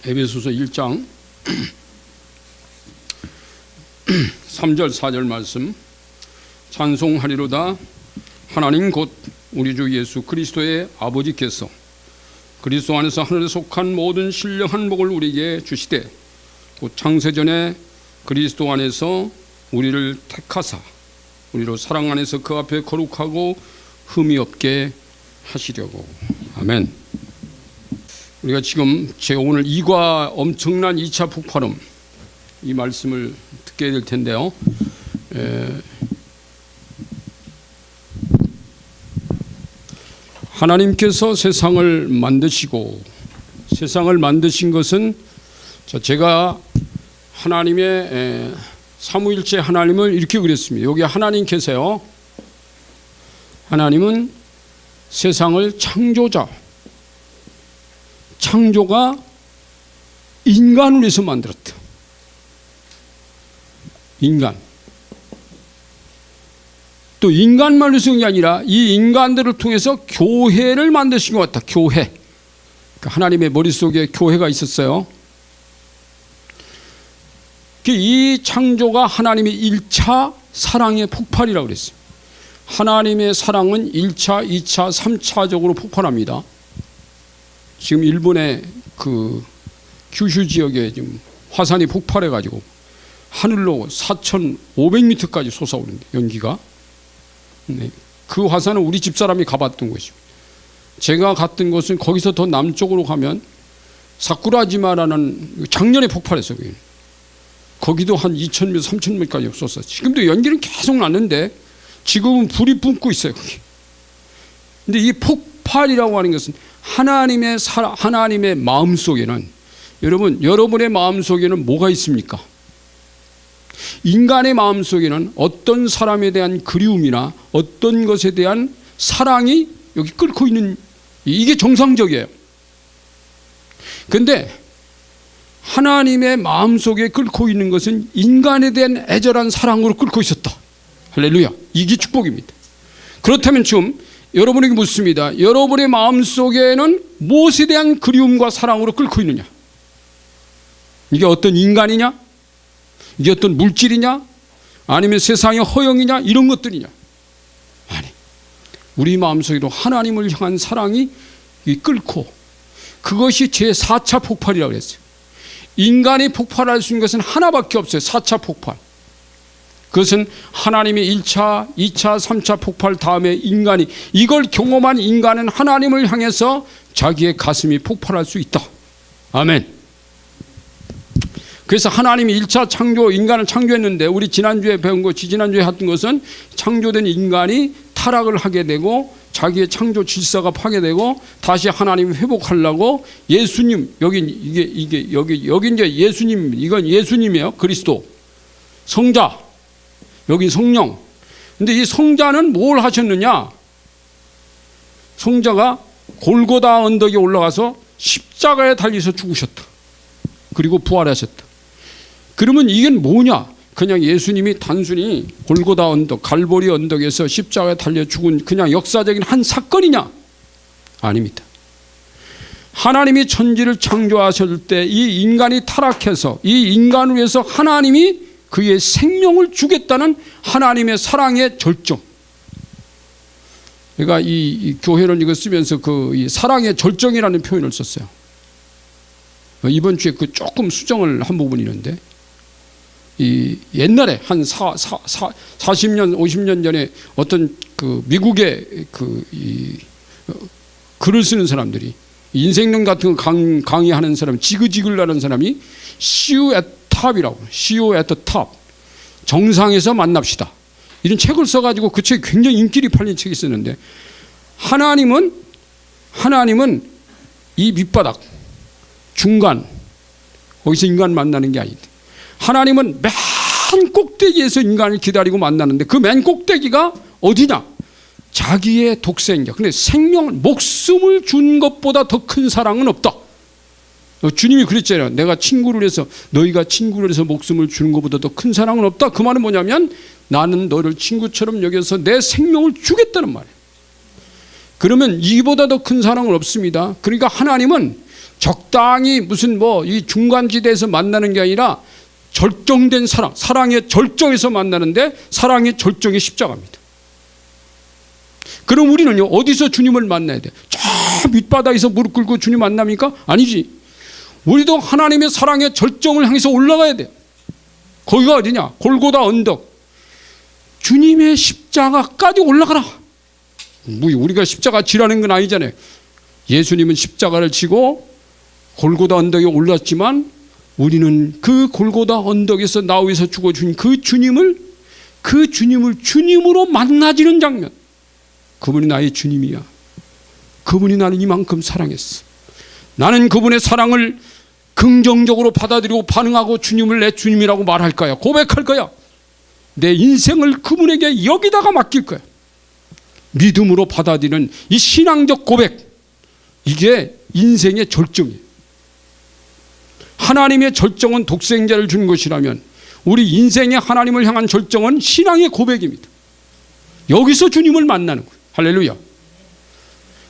에베소서 1장 3절 4절 말씀. 찬송하리로다 하나님 곧 우리 주 예수 그리스도의 아버지께서 그리스도 안에서 하늘에 속한 모든 신령한 복을 우리에게 주시되 곧 창세전에 그리스도 안에서 우리를 택하사 우리로 사랑 안에서 그 앞에 거룩하고 흠이 없게 하시려고. 아멘. 우리가 지금 제가 오늘 이과 엄청난 2차 폭발음 이 말씀을 듣게 될 텐데요. 하나님께서 세상을 만드시고, 세상을 만드신 것은 제가 하나님의 삼위일체 하나님을 이렇게 그랬습니다. 여기 하나님 계세요. 하나님은 세상을 창조자, 창조가 인간을 위해서 만들었다. 인간. 또 인간만 위해서 그런 게 아니라 이 인간들을 통해서 교회를 만드신 것 같다. 교회. 그러니까 하나님의 머릿속에 교회가 있었어요. 이 창조가 하나님의 1차 사랑의 폭발이라고 그랬어요. 하나님의 사랑은 1차, 2차, 3차적으로 폭발합니다. 지금 일본의 그 규슈 지역에 지금 화산이 폭발해가지고 하늘로 4,500m까지 솟아오른대, 연기가. 네. 그 화산은 우리 집사람이 가봤던 곳이고, 제가 갔던 곳은 거기서 더 남쪽으로 가면 사쿠라지마라는 작년에 폭발했어요. 거기도 한 2,000m, 3,000m까지 쏟았어요. 지금도 연기는 계속 났는데 지금은 불이 뿜고 있어요. 거기. 근데 이 폭발이라고 하는 것은 하나님의 마음 속에는, 여러분의 마음 속에는 뭐가 있습니까? 인간의 마음 속에는 어떤 사람에 대한 그리움이나 어떤 것에 대한 사랑이 여기 끓고 있는, 이게 정상적이에요. 그런데 하나님의 마음 속에 끓고 있는 것은 인간에 대한 애절한 사랑으로 끓고 있었다. 할렐루야. 이게 축복입니다. 그렇다면 지금 여러분에게 묻습니다. 여러분의 마음 속에는 무엇에 대한 그리움과 사랑으로 끓고 있느냐? 이게 어떤 인간이냐? 이게 어떤 물질이냐? 아니면 세상의 허영이냐? 이런 것들이냐? 아니, 우리 마음속에도 하나님을 향한 사랑이 끓고, 그것이 제4차 폭발이라고 그랬어요. 인간이 폭발할 수 있는 것은 하나밖에 없어요. 4차 폭발. 그것은 하나님의 1차, 2차, 3차 폭발 다음에 인간이, 이걸 경험한 인간은 하나님을 향해서 자기의 가슴이 폭발할 수 있다. 아멘. 그래서 하나님이 1차 창조, 인간을 창조했는데, 우리 지난주에 배운 거, 지지난주에 했던 것은 창조된 인간이 타락을 하게 되고 자기의 창조 질서가 파괴되고 다시 하나님이 회복하려고 예수님, 여기 이제 예수님, 이건 예수님이에요. 그리스도. 성자, 여기 성령. 근데 이 성자는 뭘 하셨느냐? 성자가 골고다 언덕에 올라가서 십자가에 달려서 죽으셨다. 그리고 부활하셨다. 그러면 이건 뭐냐? 그냥 예수님이 단순히 골고다 언덕, 갈보리 언덕에서 십자가에 달려 죽은 그냥 역사적인 한 사건이냐? 아닙니다. 하나님이 천지를 창조하실 때 이 인간이 타락해서 이 인간을 위해서 하나님이 그의 생명을 주겠다는 하나님의 사랑의 절정. 그러니까 이 교회는 이거 쓰면서 이 사랑의 절정이라는 표현을 썼어요. 이번 주에 그 조금 수정을 한 부분이 있는데, 이 옛날에 한 40년, 50년 전에 어떤 그 미국의 글을 쓰는 사람들이, 인생론 같은 거 강의하는 사람, 지그지글라는 사람이 See you at top이라고, See you at the top, 정상에서 만납시다, 이런 책을 써가지고 그 책이 굉장히 인기를 팔린 책이 있었는데, 하나님은 이 밑바닥, 중간, 거기서 인간 만나는 게 아닌데, 하나님은 맨 꼭대기에서 인간을 기다리고 만나는데, 그 맨 꼭대기가 어디냐? 자기의 독생자. 근데 목숨을 준 것보다 더 큰 사랑은 없다. 주님이 그랬잖아요. 내가 친구를 해서, 너희가 친구를 해서 목숨을 주는 것보다 더 큰 사랑은 없다. 그 말은 뭐냐면, 나는 너를 친구처럼 여겨서 내 생명을 주겠다는 말이에요. 그러면 이보다 더 큰 사랑은 없습니다. 그러니까 하나님은 적당히 무슨 뭐 이 중간지대에서 만나는 게 아니라 절정된 사랑, 사랑의 절정에서 만나는데 사랑의 절정이 십자가입니다. 그럼 우리는요, 어디서 주님을 만나야 돼? 저 밑바닥에서 무릎 꿇고 주님 만납니까? 아니지. 우리도 하나님의 사랑의 절정을 향해서 올라가야 돼. 거기가 어디냐? 골고다 언덕. 주님의 십자가까지 올라가라. 뭐 우리가 십자가 지라는 건 아니잖아요. 예수님은 십자가를 지고 골고다 언덕에 올랐지만 우리는 그 골고다 언덕에서 나 위해서 죽어준 그 주님을 주님으로 만나지는 장면. 그분이 나의 주님이야. 그분이 나를 이만큼 사랑했어. 나는 그분의 사랑을 긍정적으로 받아들이고 반응하고 주님을 내 주님이라고 말할 거야. 고백할 거야. 내 인생을 그분에게 여기다가 맡길 거야. 믿음으로 받아들이는 이 신앙적 고백, 이게 인생의 절정이에요. 하나님의 절정은 독생자를 준 것이라면 우리 인생의 하나님을 향한 절정은 신앙의 고백입니다. 여기서 주님을 만나는 거예요. 할렐루야.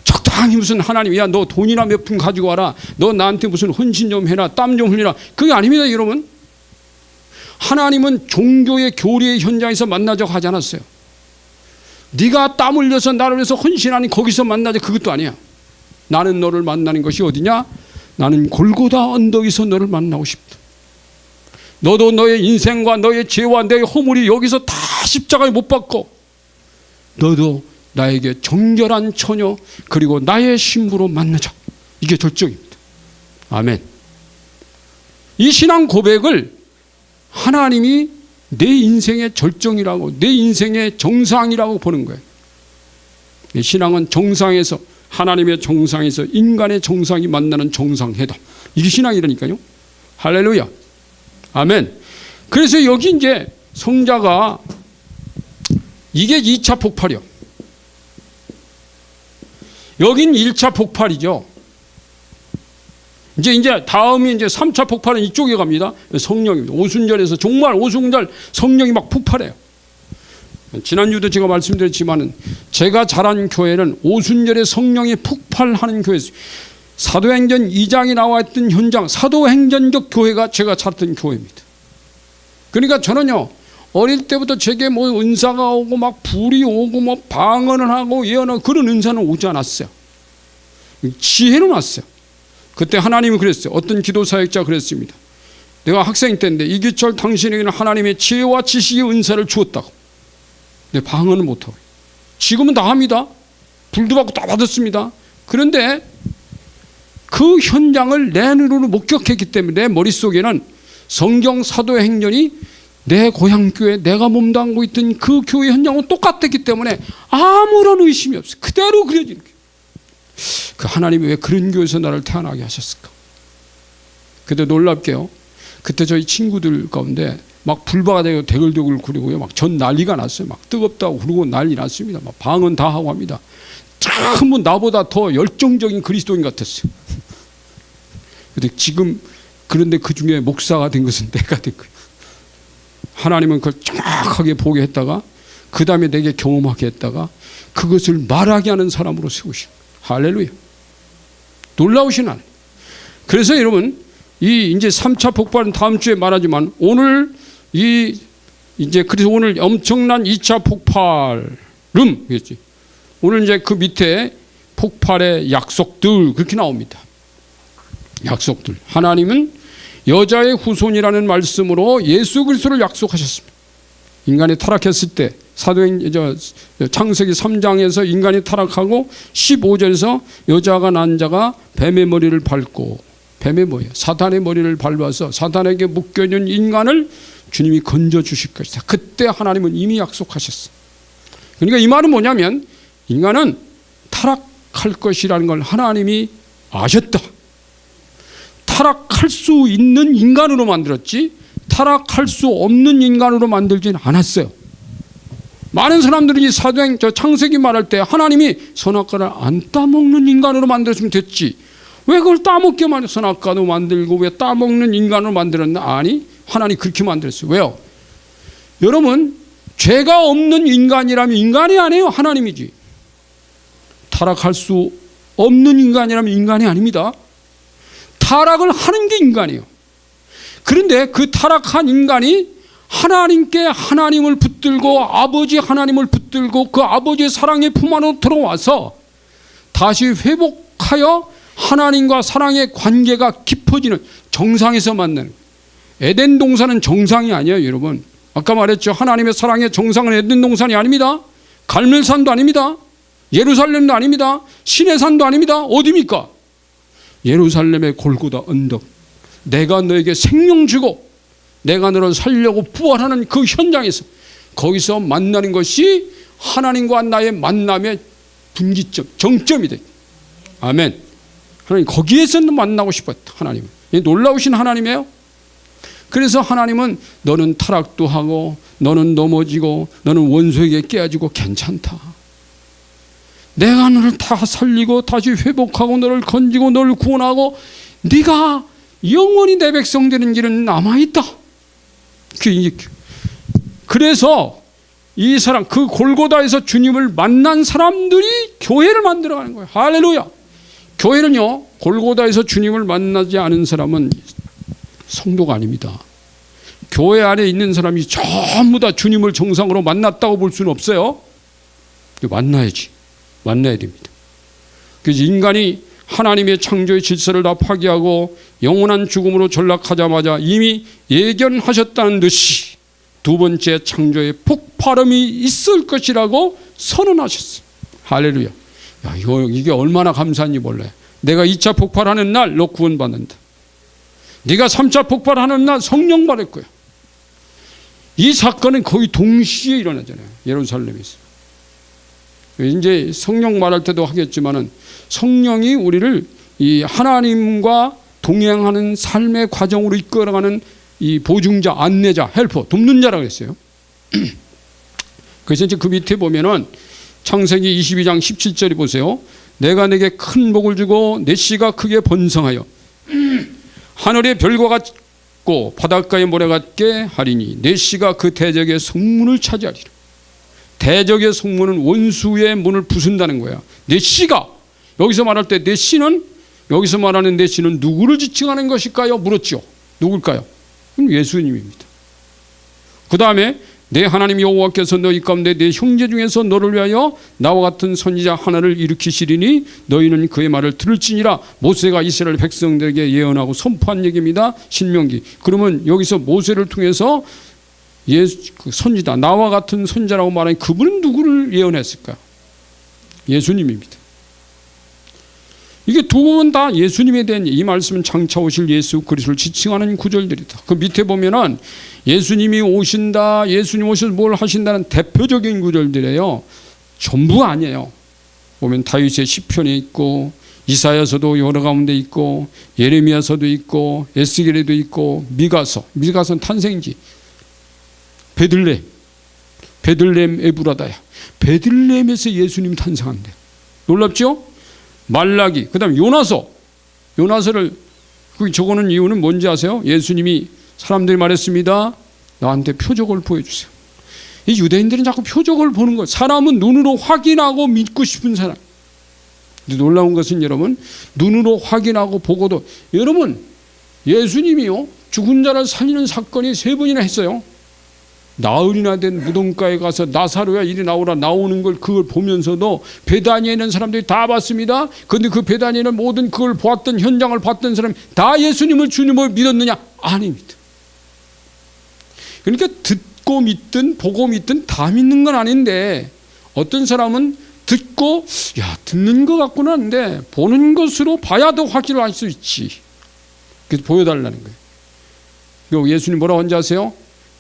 적당히 무슨 하나님, 야, 너 돈이나 몇 푼 가지고 와라, 너 나한테 무슨 헌신 좀 해라, 땀 좀 흘리라, 그게 아닙니다. 여러분, 하나님은 종교의 교리의 현장에서 만나자고 하지 않았어요. 네가 땀 흘려서 나를 위해서 헌신하니 거기서 만나자, 그것도 아니야. 나는 너를 만나는 것이 어디냐? 나는 골고다 언덕에서 너를 만나고 싶다. 너도 너의 인생과 너의 죄와 너의 허물이 여기서 다 십자가에 못 박고 너도 나에게 정결한 처녀 그리고 나의 신부로 만나자. 이게 절정입니다. 아멘. 이 신앙 고백을 하나님이 내 인생의 절정이라고, 내 인생의 정상이라고 보는 거예요. 이 신앙은 정상에서, 하나님의 정상에서 인간의 정상이 만나는 정상회담. 이게 신앙이라니까요. 할렐루야. 아멘. 그래서 여기 이제 성자가 이게 2차 폭발이요. 여긴 1차 폭발이죠. 이제 다음이 이제 3차 폭발은 이쪽에 갑니다. 성령입니다. 오순절에서 정말 오순절 성령이 막 폭발해요. 지난주도 제가 말씀드렸지만은 제가 자란 교회는 오순절에 성령이 폭발하는 교회였어요. 사도행전 2장에 나와 있던 현장, 사도행전적 교회가 제가 자랐던 교회입니다. 그러니까 저는요, 어릴 때부터 제게 뭐 은사가 오고 막 불이 오고 뭐 방언을 하고 예언하고 그런 은사는 오지 않았어요. 지혜는 왔어요. 그때 하나님이 그랬어요. 어떤 기도 사역자 그랬습니다. 내가 학생 때인데 이규철 당신에게는 하나님의 지혜와 지식의 은사를 주었다고. 근데 방언은 못하고. 지금은 다 합니다. 불도 받고 다 받았습니다. 그런데 그 현장을 내 눈으로 목격했기 때문에 내 머릿속에는 성경 사도행전이 내 고향교회 내가 몸담고 있던 그 교회 현장과 똑같았기 때문에 아무런 의심이 없어요. 그대로 그려지는 거예요. 그 하나님이 왜 그런 교회에서 나를 태어나게 하셨을까? 그때 놀랍게요, 그때 저희 친구들 가운데 막 불바가 되고 대글대글 구르고요, 막 전 난리가 났어요. 막 뜨겁다고 그러고 난리 났습니다. 막 방언 다 하고 합니다. 전부 나보다 더 열정적인 그리스도인 같았어요. 근데 지금 그런데 그 중에 목사가 된 것은 내가 된 거예요. 하나님은 그걸 정확하게 보게 했다가 그 다음에 내게 경험하게 했다가 그것을 말하게 하는 사람으로 세우신 거예요. 할렐루야. 놀라우신 하나님. 그래서 여러분, 이 이제 3차 폭발은 다음 주에 말하지만 오늘 그래서 오늘 엄청난 2차 폭발음, 그렇지? 오늘 이제 그 밑에 폭발의 약속들 그렇게 나옵니다. 약속들. 하나님은 여자의 후손이라는 말씀으로 예수 그리스도를 약속하셨습니다. 인간이 타락했을 때 창세기 3장에서 인간이 타락하고 15절에서 여자가 난 자가 뱀의 머리를 밟고, 뱀의 뭐예요? 사탄의 머리를 밟아서 사탄에게 묶여있는 인간을 주님이 건져 주실 것이다. 그때 하나님은 이미 약속하셨어요. 그러니까 이 말은 뭐냐면 인간은 타락할 것이라는 걸 하나님이 아셨다. 타락할 수 있는 인간으로 만들었지 타락할 수 없는 인간으로 만들진 않았어요. 많은 사람들이 이 창세기 말할 때 하나님이 선악과를 안 따먹는 인간으로 만들었으면 됐지, 왜 그걸 따먹게 만들어? 선악과도 만들고 왜 따먹는 인간으로 만들었나? 아니, 하나님 그렇게 만들었어요. 왜요? 여러분, 죄가 없는 인간이라면 인간이 아니에요. 하나님이지. 타락할 수 없는 인간이라면 인간이 아닙니다. 타락을 하는 게 인간이에요. 그런데 그 타락한 인간이 하나님께 하나님을 붙들고 아버지 하나님을 붙들고 그 아버지의 사랑의 품 안으로 들어와서 다시 회복하여 하나님과 사랑의 관계가 깊어지는 정상에서 만나는, 에덴 동산은 정상이 아니에요, 여러분. 아까 말했죠. 하나님의 사랑의 정상은 에덴 동산이 아닙니다. 갈멜산도 아닙니다. 예루살렘도 아닙니다. 시내산도 아닙니다. 어디입니까? 예루살렘의 골고다 언덕. 내가 너에게 생명 주고 내가 너를 살려고 부활하는 그 현장에서, 거기서 만나는 것이 하나님과 나의 만남의 분기점, 정점이 돼. 아멘. 하나님 거기에서 만나고 싶었다. 하나님은 놀라우신 하나님이에요. 그래서 하나님은 너는 타락도 하고 너는 넘어지고 너는 원수에게 깨어지고 괜찮다. 내가 너를 다 살리고 다시 회복하고 너를 건지고 너를 구원하고 네가 영원히 내 백성 되는 길은 남아있다. 그래서 이 사람, 그 골고다에서 주님을 만난 사람들이 교회를 만들어가는 거예요. 할렐루야. 교회는요, 골고다에서 주님을 만나지 않은 사람은 성도가 아닙니다. 교회 안에 있는 사람이 전부 다 주님을 정상으로 만났다고 볼 수는 없어요. 만나야 됩니다. 그래서 인간이 하나님의 창조의 질서를 다 파괴하고 영원한 죽음으로 전락하자마자 이미 예견하셨다는 듯이 두 번째 창조의 폭발음이 있을 것이라고 선언하셨어요. 할렐루야. 야, 이게 얼마나 감사한지 몰라요. 내가 2차 폭발하는 날 너 구원받는다. 네가 3차 폭발하는 날 성령 받을 거야. 이 사건은 거의 동시에 일어나잖아요. 예루살렘에서. 이제 성령 말할 때도 하겠지만은 성령이 우리를 이 하나님과 동행하는 삶의 과정으로 이끌어가는 이 보증자, 안내자, 헬퍼, 돕는 자라고 했어요. 그래서 이제 그 밑에 보면은 창세기 22장 17절에 보세요. 내가 내게 큰 복을 주고 내 씨가 크게 번성하여 하늘의 별과 같고 바닷가의 모래 같게 하리니 내 씨가 그 대적의 성문을 차지하리라. 대적의 성문은 원수의 문을 부순다는 거야. 내 씨가, 여기서 말할 때 내 씨는, 여기서 말하는 내 씨는 누구를 지칭하는 것일까요? 물었죠. 누굴까요? 예수님입니다. 그 다음에 내 하나님 여호와께서 너희 가운데 내 형제 중에서 너를 위하여 나와 같은 선지자 하나를 일으키시리니 너희는 그의 말을 들을지니라. 모세가 이스라엘 백성들에게 예언하고 선포한 얘기입니다. 신명기. 그러면 여기서 모세를 통해서 선지자, 나와 같은 선지자라고 말하니 그분은 누구를 예언했을까? 예수님입니다. 이게 두 분 다 예수님에 대한, 이 말씀은 장차 오실 예수 그리스도를 지칭하는 구절들이다. 그 밑에 보면은 예수님이 오신다, 예수님 오셔서 뭘 하신다는 대표적인 구절들이에요. 전부 아니에요. 보면 다윗의 시편에 있고 이사야서도 여러 가운데 있고 예레미야서도 있고 에스겔에도 있고 미가서는 탄생지, 베들레헴 에브라다야. 베들레헴에서 예수님 탄생한대. 놀랍죠? 말라기, 그 다음에 요나서를 적어놓은 이유는 뭔지 아세요? 예수님이 사람들이 말했습니다. 나한테 표적을 보여주세요. 이 유대인들은 자꾸 표적을 보는 거예요. 사람은 눈으로 확인하고 믿고 싶은 사람. 근데 놀라운 것은 여러분, 눈으로 확인하고 보고도, 여러분 예수님이요 죽은 자를 살리는 사건이 3번이나 했어요. 나흘이나 된 무덤가에 가서 나사로야 이리 나오라 나오는 걸, 그걸 보면서도 베다니에 있는 사람들이 다 봤습니다. 그런데 그 베다니에는 모든 그걸 보았던, 현장을 봤던 사람이 다 예수님을 주님을 믿었느냐? 아닙니다. 그러니까 듣고 믿든 보고 믿든 다 믿는 건 아닌데, 어떤 사람은 듣고 야 듣는 것 같구나 하는데 보는 것으로 봐야 더 확인을 할 수 있지. 그래서 보여달라는 거예요. 그리고 예수님 뭐라고 하는지 아세요?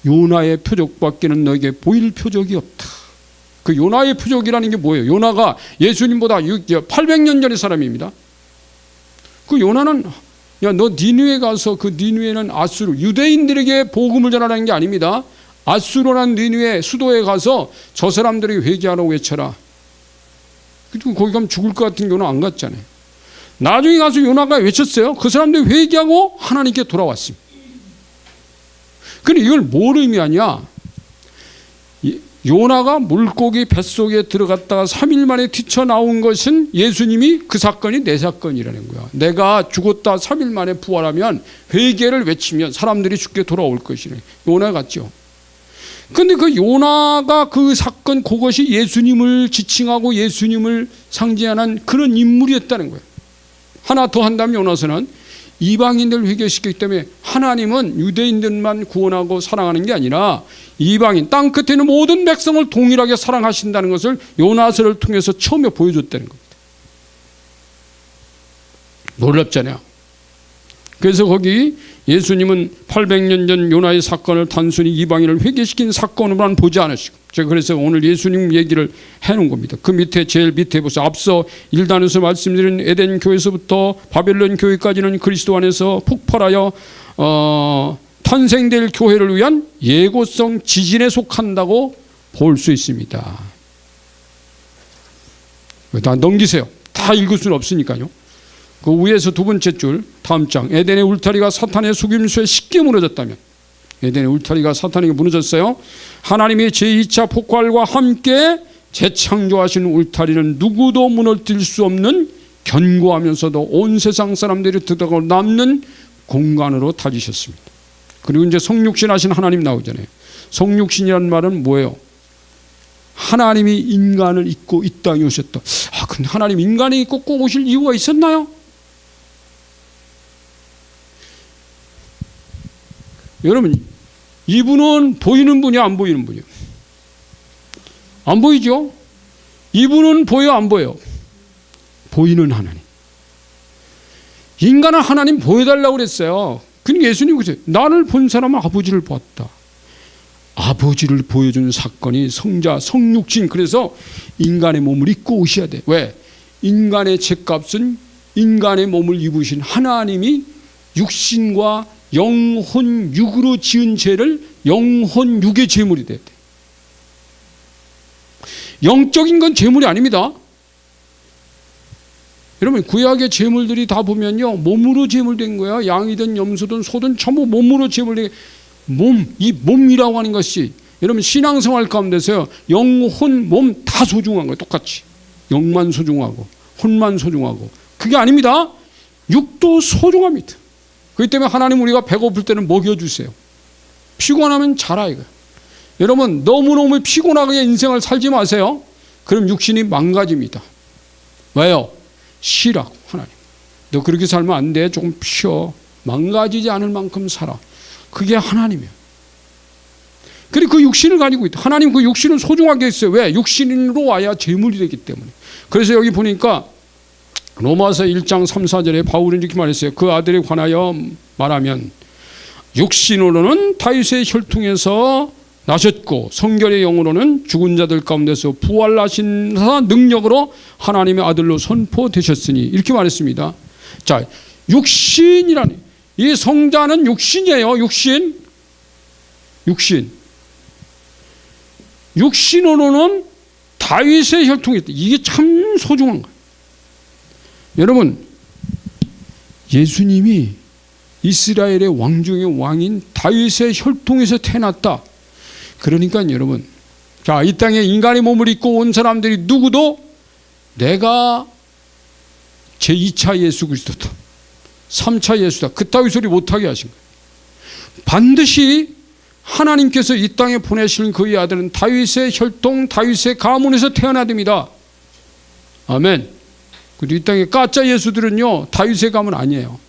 요나의 표적밖에는 너에게 보일 표적이 없다. 그 요나의 표적이라는 게 뭐예요? 요나가 예수님보다 800년 전의 사람입니다. 그 요나는, 야 너 니느웨 가서, 그 니느웨는 아수르, 유대인들에게 복음을 전하라는 게 아닙니다. 아수르라는 니느웨 수도에 가서 저 사람들이 회개하라고 외쳐라. 그리고 거기 가면 죽을 것 같은 요나 안 갔잖아요. 나중에 가서 요나가 외쳤어요. 그 사람들이 회개하고 하나님께 돌아왔습니다. 근데 이걸 뭘 의미하냐? 요나가 물고기 뱃속에 들어갔다가 3일 만에 튀쳐나온 것은 예수님이 그 사건이 내 사건이라는 거야. 내가 죽었다 3일 만에 부활하면 회개를 외치면 사람들이 죽게 돌아올 것이래. 요나 같죠. 근데 그 요나가 그 사건, 그것이 예수님을 지칭하고 예수님을 상징하는 그런 인물이었다는 거예요. 하나 더 한다면 요나서는 이방인들 회개시키기 때문에 하나님은 유대인들만 구원하고 사랑하는 게 아니라 이방인, 땅 끝에 있는 모든 백성을 동일하게 사랑하신다는 것을 요나서를 통해서 처음에 보여줬다는 겁니다. 놀랍잖아요. 그래서 거기 예수님은 800년 전 요나의 사건을 단순히 이방인을 회개시킨 사건으로만 보지 않으시고, 제가 그래서 오늘 예수님 얘기를 해놓은 겁니다. 그 밑에 제일 밑에 보세요. 앞서 1단에서 말씀드린 에덴 교회에서부터 바벨론 교회까지는 그리스도 안에서 폭발하여 탄생될 교회를 위한 예고성 지진에 속한다고 볼 수 있습니다. 다 넘기세요. 다 읽을 수는 없으니까요. 그 위에서 두 번째 줄 다음 장, 에덴의 울타리가 사탄의 속임수에 쉽게 무너졌다면, 에덴의 울타리가 사탄에게 무너졌어요. 하나님의 제2차 폭발과 함께 재창조하신 울타리는 누구도 무너뜨릴 수 없는 견고하면서도 온 세상 사람들이 들어가고 남는 공간으로 다지셨습니다. 그리고 이제 성육신 하신 하나님 나오잖아요. 성육신이라는 말은 뭐예요? 하나님이 인간을 입고 이 땅에 오셨다. 근데 하나님 인간이 입고 꼭 오실 이유가 있었나요? 여러분, 이분은 보이는 분이야, 안 보이는 분이야? 안 보이죠? 이분은 보여, 안 보여? 보이는 하나님. 인간은 하나님 보여달라고 그랬어요. 그러니까 예수님이 그랬어요. 나를 본 사람은 아버지를 봤다. 아버지를 보여준 사건이 성자, 성육신. 그래서 인간의 몸을 입고 오셔야 돼. 왜? 인간의 죄값은 인간의 몸을 입으신 하나님이 육신과 영혼 육으로 지은 죄를 영혼 육의 제물이 돼야 돼. 영적인 건 제물이 아닙니다. 여러분, 구약의 제물들이 다 보면요, 몸으로 제물된 거야. 양이든 염소든 소든 전부 몸으로 제물된 몸, 이 몸이라고 하는 것이 여러분 신앙생활 가운데서요, 영혼, 몸 다 소중한 거예요. 똑같이. 영만 소중하고 혼만 소중하고. 그게 아닙니다. 육도 소중합니다. 그렇기 때문에 하나님 우리가 배고플 때는 먹여주세요. 피곤하면 자라 이거예요. 여러분 너무너무 피곤하게 인생을 살지 마세요. 그럼 육신이 망가집니다. 왜요? 쉬라고. 하나님 너 그렇게 살면 안 돼. 조금 쉬어. 망가지지 않을 만큼 살아. 그게 하나님이에요. 그리고 그 육신을 가지고 있다. 하나님 그 육신을 소중하게 했어요. 왜? 육신으로 와야 제물이 되기 때문에. 그래서 여기 보니까 로마서 1장 3, 4절에 바울은 이렇게 말했어요. 그 아들에 관하여 말하면 육신으로는 다윗의 혈통에서 나셨고 성결의 영으로는 죽은 자들 가운데서 부활하신 능력으로 하나님의 아들로 선포되셨으니, 이렇게 말했습니다. 자, 육신이라니, 이 성자는 육신이에요. 육신으로는 다윗의 혈통이 있다. 이게 참 소중한 거예요. 여러분, 예수님이 이스라엘의 왕 중의 왕인 다윗의 혈통에서 태어났다. 그러니까 여러분, 자, 이 땅에 인간의 몸을 입고 온 사람들이 누구도 내가 제2차 예수 그리스도다, 3차 예수다, 그따위 소리 못하게 하신 거예요. 반드시 하나님께서 이 땅에 보내시는 그의 아들은 다윗의 혈통, 다윗의 가문에서 태어나야 됩니다. 아멘. 그리고 이 땅에 가짜 예수들은요, 다윗의 가문 아니에요.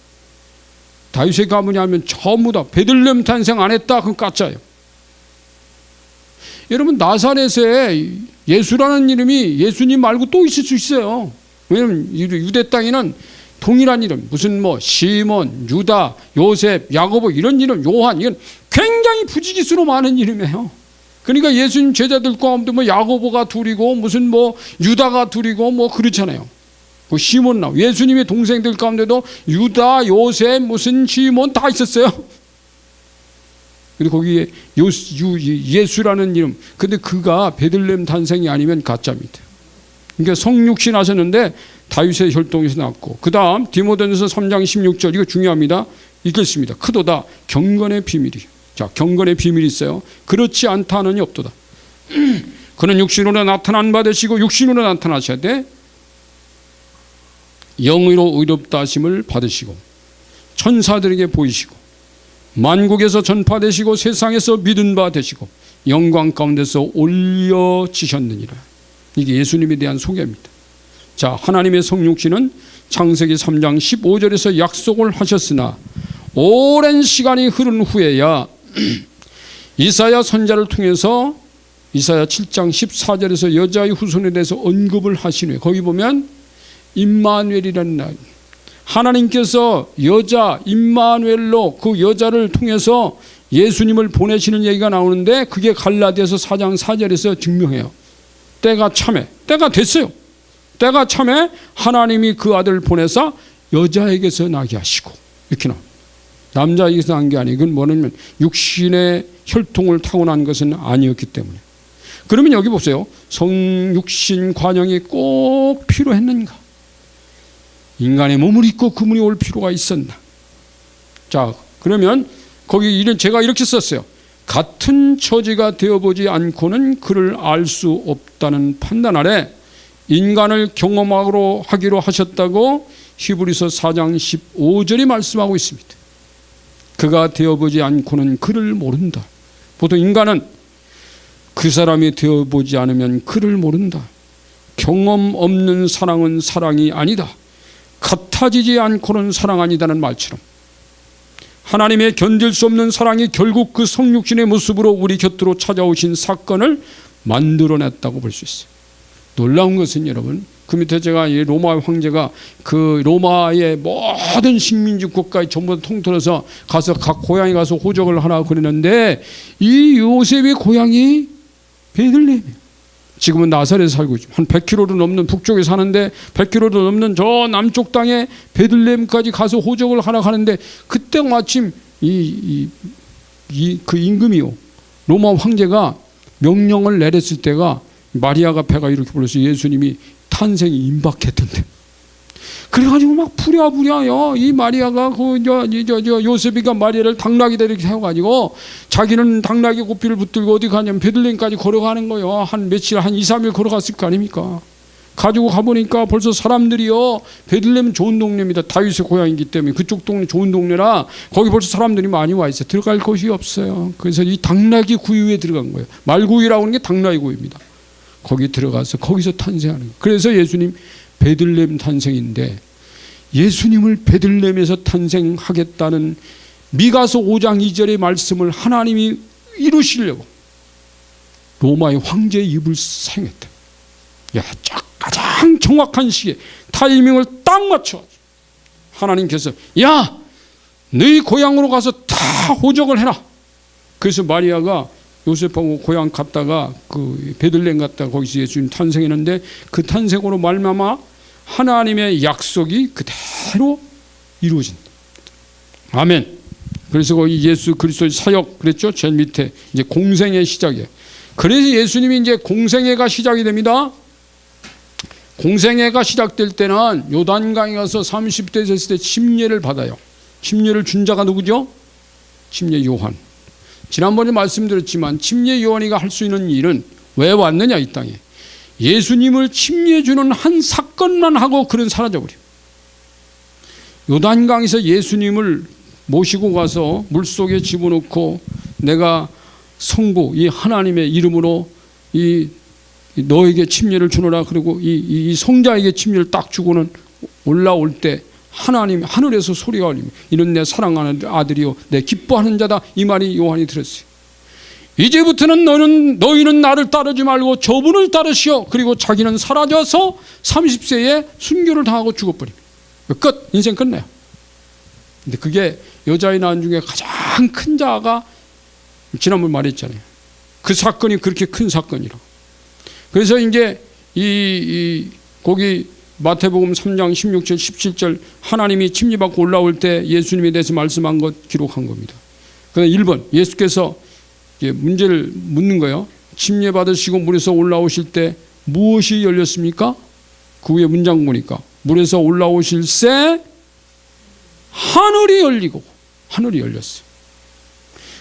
다윗의 가문이 하면 전부 다 베들레헴 탄생 안 했다, 그건 가짜예요. 여러분, 나사렛에 예수라는 이름이 예수님 말고 또 있을 수 있어요. 왜냐하면 유대 땅에는 동일한 이름, 무슨 뭐 시몬, 유다, 요셉, 야고보 이런 이름, 요한, 이건 굉장히 부지기수로 많은 이름이에요. 그러니까 예수님 제자들 가운데 뭐 야고보가 둘이고 무슨 뭐 유다가 둘이고 뭐 그렇잖아요. 뭐 시몬 나오고, 예수님의 동생들 가운데도 유다, 요셉, 무슨 시몬 다 있었어요. 근데 거기에 예수라는 이름, 근데 그가 베들레헴 탄생이 아니면 가짜입니다. 그러니까 성육신 하셨는데 다윗의 혈통에서 났고, 그 다음 디모데전서 3장 16절, 이거 중요합니다. 읽겠습니다. 크도다 경건의 비밀이. 자, 경건의 비밀이 있어요. 그렇지 않다 하느니 없도다. 그는 육신으로 나타난 바 되시고 육신으로 나타나셔야 돼 영으로 의롭다 하심을 받으시고 천사들에게 보이시고 만국에서 전파되시고 세상에서 믿은 바 되시고 영광 가운데서 올려지셨느니라. 이게 예수님에 대한 소개입니다. 자, 하나님의 성육신은 창세기 3장 15절에서 약속을 하셨으나 오랜 시간이 흐른 후에야 이사야 선지자를 통해서 이사야 7장 14절에서 여자의 후손에 대해서 언급을 하신 후에 거기 보면 임마누엘이라는 날 하나님께서 여자 임마누엘로 그 여자를 통해서 예수님을 보내시는 얘기가 나오는데 그게 갈라디아서 4장 4절에서 증명해요. 때가 참에 때가 됐어요. 때가 참에 하나님이 그 아들을 보내사 여자에게서 나게 하시고 이렇게 나옵니다. 남자에게서 난 게 아니고 이건 뭐냐면 육신의 혈통을 타고난 것은 아니었기 때문에. 그러면 여기 보세요. 성육신 관영이 꼭 필요했는가? 인간의 몸을 입고 그분이 올 필요가 있었나? 자, 그러면 거기 제가 이렇게 썼어요. 같은 처지가 되어보지 않고는 그를 알 수 없다는 판단 아래 인간을 경험하기로 하셨다고 히브리서 4장 15절이 말씀하고 있습니다. 그가 되어보지 않고는 그를 모른다. 보통 인간은 그 사람이 되어보지 않으면 그를 모른다. 경험 없는 사랑은 사랑이 아니다. 같아지지 않고는 사랑 아니다는 말처럼 하나님의 견딜 수 없는 사랑이 결국 그 성육신의 모습으로 우리 곁으로 찾아오신 사건을 만들어냈다고 볼 수 있어요. 놀라운 것은 여러분 그 밑에 제가 이 로마 황제가 그 로마의 모든 식민지 국가에 전부 통틀어서 가서 각 고향에 가서 호적을 하나 그리는데 이 요셉의 고향이 베들레헴이에요. 지금은 나사렛에 살고 있죠. 한 100km도 넘는 북쪽에 사는데 100km도 넘는 저 남쪽 땅에 베들레헴까지 가서 호적을 하나 가는데 그때 마침 그 임금이요 로마 황제가 명령을 내렸을 때가 마리아가 배가 이렇게 불러서 예수님이 탄생이 임박했던데 그래가지고 막 부랴부랴요 이 마리아가 요셉이가 마리아를 당나귀다 이렇게 세워가지고 자기는 당나귀 고삐를 붙들고 어디 가냐면 베들레헴까지 걸어가는 거예요. 한 며칠 한 2, 3일 걸어갔을 거 아닙니까? 가지고 가보니까 벌써 사람들이요 베들레헴은 좋은 동네입니다. 다윗의 고향이기 때문에 그쪽 동네 좋은 동네라 거기 벌써 사람들이 많이 와 있어요. 들어갈 곳이 없어요. 그래서 이 당나귀 구유에 들어간 거예요. 말구유라고 하는 게 당나귀 구유입니다. 거기 들어가서 거기서 탄생하는 거예요. 그래서 예수님 베들레헴 탄생인데 예수님을 베들레헴에서 탄생하겠다는 미가서 5장 2절의 말씀을 하나님이 이루시려고 로마의 황제의 입을 사용했다. 야, 가장 정확한 시기에 타이밍을 딱 맞춰 하나님께서 야, 너희 고향으로 가서 다 호적을 해라. 그래서 마리아가 요셉하고 고향 갔다가 그 베들레헴 갔다가 거기서 예수님 탄생했는데 그 탄생으로 말미암아 하나님의 약속이 그대로 이루어진다. 아멘. 그래서 거기 예수 그리스도의 사역 그랬죠. 제일 밑에 이제 공생의 시작이에요. 그래서 예수님이 이제 공생애가 시작이 됩니다. 공생애가 시작될 때는 요단강에 가서 30대 됐을 때 침례를 받아요. 침례를 준 자가 누구죠? 침례 요한. 지난번에 말씀드렸지만 침례 요한이가 할 수 있는 일은 왜 왔느냐 이 땅에 예수님을 침례해 주는 한 사건만 하고 그는 사라져버려요. 요단강에서 예수님을 모시고 가서 물속에 집어넣고 내가 성부 이 하나님의 이름으로 이 너에게 침례를 주노라 그리고 이 성자에게 침례를 딱 주고는 올라올 때 하나님 하늘에서 소리가 울립니다. 이는 내 사랑하는 아들이요 내 기뻐하는 자다. 이 말이 요한이 들었어요. 이제부터는 너희는 나를 따르지 말고 저분을 따르시오. 그리고 자기는 사라져서 30세에 순교를 당하고 죽어버립니다. 끝. 인생 끝내요. 근데 그게 여자의 낳은 중에 가장 큰 자가 지난번 말했잖아요. 그 사건이 그렇게 큰 사건이라. 그래서 이제 거기 마태복음 3장 16절 17절 하나님이 침례받고 올라올 때 예수님에 대해서 말씀한 것 기록한 겁니다. 그다음 1번 예수께서 문제를 묻는 거예요. 침례받으시고 물에서 올라오실 때 무엇이 열렸습니까? 그 위에 문장 보니까 물에서 올라오실 새 하늘이 열리고 하늘이 열렸어요.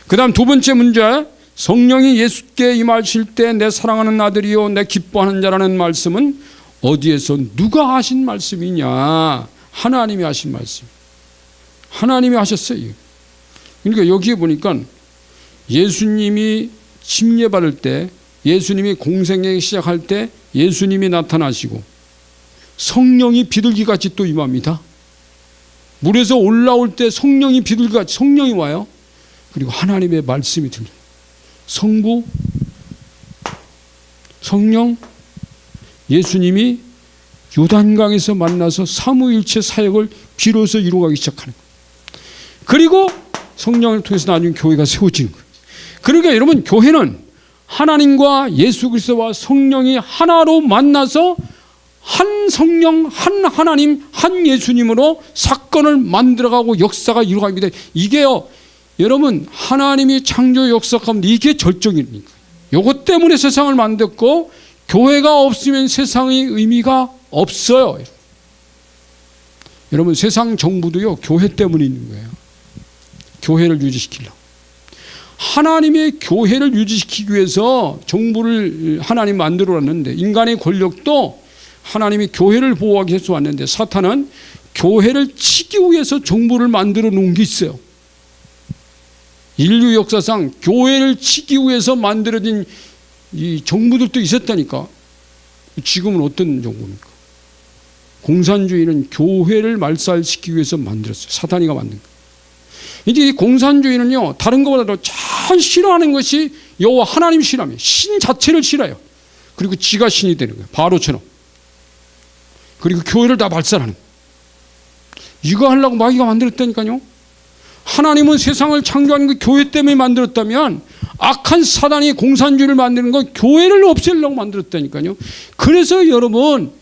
그 다음 두 번째 문제 성령이 예수께 임하실 때 내 사랑하는 아들이요 내 기뻐하는 자라는 말씀은 어디에서 누가 하신 말씀이냐? 하나님이 하신 말씀. 하나님이 하셨어요. 그러니까 여기에 보니까 예수님이 침례받을 때, 예수님이 공생애 시작할 때 예수님이 나타나시고 성령이 비둘기같이 또 임합니다. 물에서 올라올 때 성령이 비둘기같이 성령이 와요. 그리고 하나님의 말씀이 들려요. 성부, 성령, 예수님이 요단강에서 만나서 삼위일체 사역을 비로소 이루어가기 시작하는 거예요. 그리고 성령을 통해서 나중에 교회가 세워지는 거예요. 그러니까 여러분, 교회는 하나님과 예수 그리스도와 성령이 하나로 만나서 한 성령, 한 하나님, 한 예수님으로 사건을 만들어가고 역사가 이루어갑니다. 이게요, 여러분, 하나님이 창조 역사 가운데 이게 절정이니까. 이것 때문에 세상을 만들었고, 교회가 없으면 세상의 의미가 없어요. 여러분, 세상 정부도요, 교회 때문에 있는 거예요. 교회를 유지시키려고. 하나님의 교회를 유지시키기 위해서 정부를 하나님 만들어놨는데, 인간의 권력도 하나님이 교회를 보호하기 위해서 왔는데, 사탄은 교회를 치기 위해서 정부를 만들어 놓은 게 있어요. 인류 역사상 교회를 치기 위해서 만들어진 이 정부들도 있었다니까. 지금은 어떤 정부입니까? 공산주의는 교회를 말살시키기 위해서 만들었어요. 사탄이가 만든 거예요. 이제 이 공산주의는요, 다른 것보다도 잘 싫어하는 것이 여호와 하나님 싫어하며 신 자체를 싫어해요. 그리고 지가 신이 되는 거예요. 바로처럼. 그리고 교회를 다 발산하는 거예요. 이거 하려고 마귀가 만들었다니까요. 하나님은 세상을 창조하는 거 교회 때문에 만들었다면, 악한 사단이 공산주의를 만드는 건 교회를 없애려고 만들었다니까요. 그래서 여러분,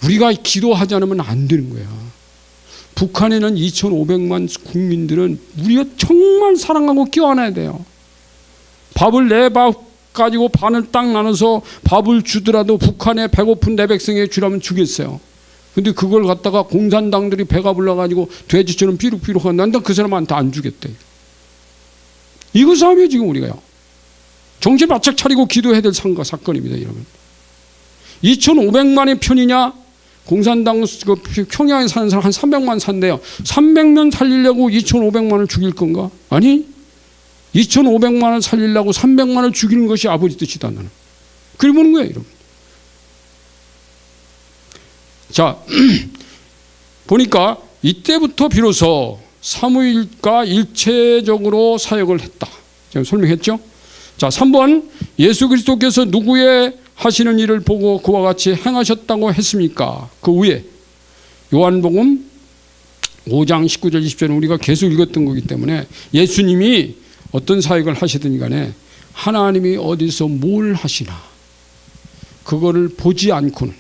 우리가 기도하지 않으면 안 되는 거야. 북한에는 2,500만 국민들은 우리가 정말 사랑하고 껴안아야 돼요. 밥을 내 밥 가지고 반을 딱 나눠서 밥을 주더라도 북한에 배고픈 내 백성에게 주라면 주겠어요. 근데 그걸 갖다가 공산당들이 배가 불러가지고 돼지처럼 삐룩삐룩하고 난다 그 사람한테 안 주겠대. 이거 싸움이에요 지금 우리가요. 정신 바짝 차리고 기도해야 될 사건입니다 여러분. 2,500만의 편이냐? 공산당 평양에 사는 사람 한 300만 산대요. 300명 살리려고 2,500만을 죽일 건가? 아니, 2,500만을 살리려고 300만을 죽이는 것이 아버지 뜻이다 나는. 그래 보는 거예요 여러분. 자, 보니까 이때부터 비로소 삼위일가 일체적으로 사역을 했다. 제가 설명했죠. 자, 3번 예수 그리스도께서 누구의 하시는 일을 보고 그와 같이 행하셨다고 했습니까? 그 위에 요한복음 5장 19절 20절은 우리가 계속 읽었던 거기 때문에 예수님이 어떤 사역을 하시든 간에 하나님이 어디서 뭘 하시나 그거를 보지 않고는,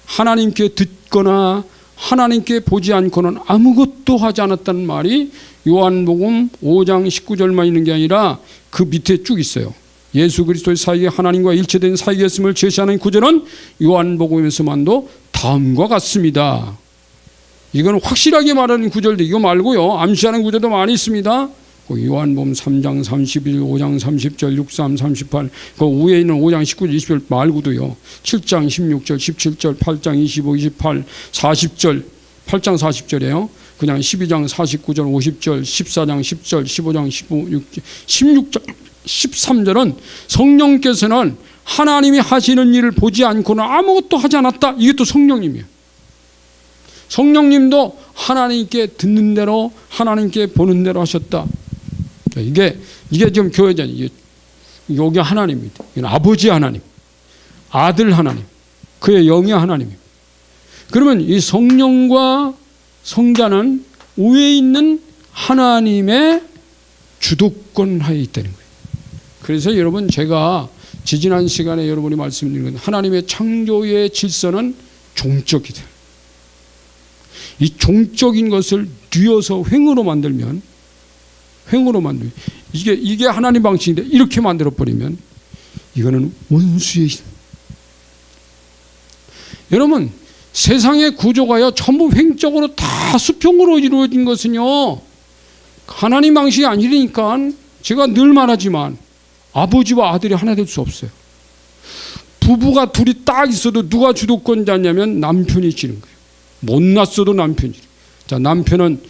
하나님께 듣거나 하나님께 보지 않고는 아무것도 하지 않았다는 말이 요한복음 5장 19절만 있는 게 아니라 그 밑에 쭉 있어요. 예수 그리스도의 사이에 하나님과 일체된 사이였음을 제시하는 구절은 요한복음에서만도 다음과 같습니다. 이건 확실하게 말하는 구절도 이거 말고요, 암시하는 구절도 많이 있습니다. 요한복음 3장 31, 5장 30절, 63, 38, 그 위에 있는 5장 19절, 20절 말고도요, 7장 16절, 17절, 8장 25, 28, 40절, 8장 40절이에요. 그냥 12장 49절, 50절, 14장 10절, 15장 15, 16장 13절은 성령께서는 하나님이 하시는 일을 보지 않고는 아무것도 하지 않았다. 이게 또 성령님이에요. 성령님도 하나님께 듣는 대로 하나님께 보는 대로 하셨다. 이게 지금 교회잖아요. 이게 하나님입니다. 이건 아버지 하나님, 아들 하나님, 그의 영의 하나님입니다. 그러면 이 성령과 성자는 위에 있는 하나님의 주도권 하에 있다는 거예요. 그래서 여러분, 제가 지지난 시간에 여러분이 말씀드린 건 하나님의 창조의 질서는 종적이다. 이 종적인 것을 뉘어서 횡으로 만들면, 이게 하나님 방식인데 이렇게 만들어 버리면 이거는 원수의 힘. 여러분, 세상의 구조가요 전부 횡적으로 다 수평으로 이루어진 것은요 하나님 방식이 아니니까 제가 늘 말하지만 아버지와 아들이 하나 될 수 없어요. 부부가 둘이 딱 있어도 누가 주도권자냐면 남편이 지는 거예요. 못났어도 남편이. 자, 남편은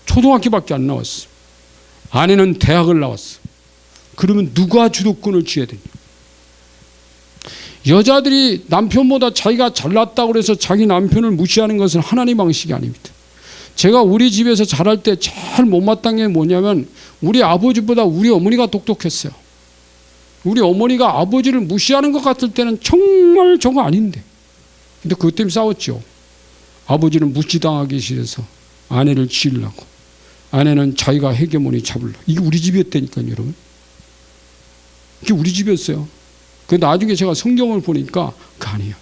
초등학교밖에 안 나왔어. 아내는 대학을 나왔어. 그러면 누가 주도권을 쥐어야 되냐? 여자들이 남편보다 자기가 잘났다고 해서 자기 남편을 무시하는 것은 하나님 방식이 아닙니다. 제가 우리 집에서 자랄 때 제일 못마땅한 게 뭐냐면 우리 아버지보다 우리 어머니가 똑똑했어요. 우리 어머니가 아버지를 무시하는 것 같을 때는 정말 저거 아닌데. 근데 그것 때문에 싸웠죠. 아버지는 무시당하기 싫어서 아내를 지으려고. 아내는 자기가 헤게모니 잡으려고. 이게 우리 집이었다니까요, 여러분. 이게 우리 집이었어요. 그 나중에 제가 성경을 보니까 그 아니에요.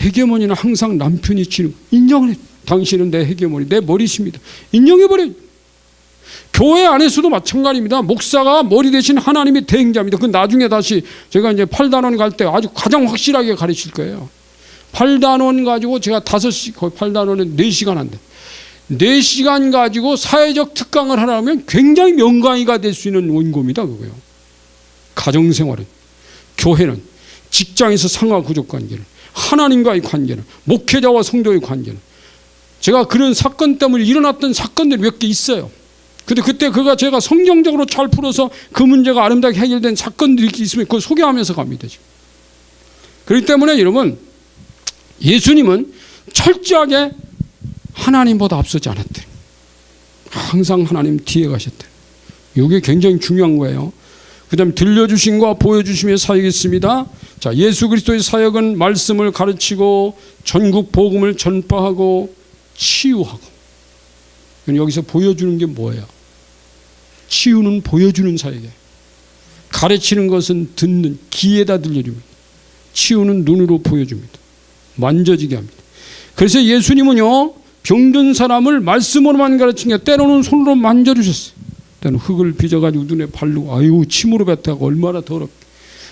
헤게모니는 항상 남편이 지는 인정을 해. 당신은 내 헤게모니, 내 머리십니다. 인정해버려요. 교회 안에서도 마찬가지입니다. 목사가 머리 대신 하나님의 대행자입니다. 그 나중에 다시 제가 이제 8단원 갈 때 아주 가장 확실하게 가르칠 거예요. 8단원 가지고 제가 5시, 거의 8단원에 4시간 한다. 4시간 가지고 사회적 특강을 하려면 굉장히 명강의가 될 수 있는 원고입니다. 그거요. 가정생활은, 교회는, 직장에서 상하 구조 관계는, 하나님과의 관계는, 목회자와 성도의 관계는. 제가 그런 사건 때문에 일어났던 사건들이 몇 개 있어요. 근데 그때 그가 제가 성경적으로 잘 풀어서 그 문제가 아름답게 해결된 사건들이 있으면 그걸 소개하면서 갑니다, 지금. 그렇기 때문에 여러분, 예수님은 철저하게 하나님보다 앞서지 않았대. 항상 하나님 뒤에 가셨대. 이게 굉장히 중요한 거예요. 그 다음에 들려주심과 보여주심의 사역이 있습니다. 자, 예수 그리스도의 사역은 말씀을 가르치고 전국 복음을 전파하고 치유하고. 여기서 보여주는 게 뭐예요? 치유는 보여주는 사역이에요. 가르치는 것은 듣는 귀에다 들려줍니다. 치유는 눈으로 보여줍니다. 만져지게 합니다. 그래서 예수님은요, 병든 사람을 말씀으로만 가르친 게 때로는 손으로 만져주셨어요. 때로는 흙을 빚어가지고 눈에 바르고, 아유, 침으로 뱉다가 얼마나 더럽게.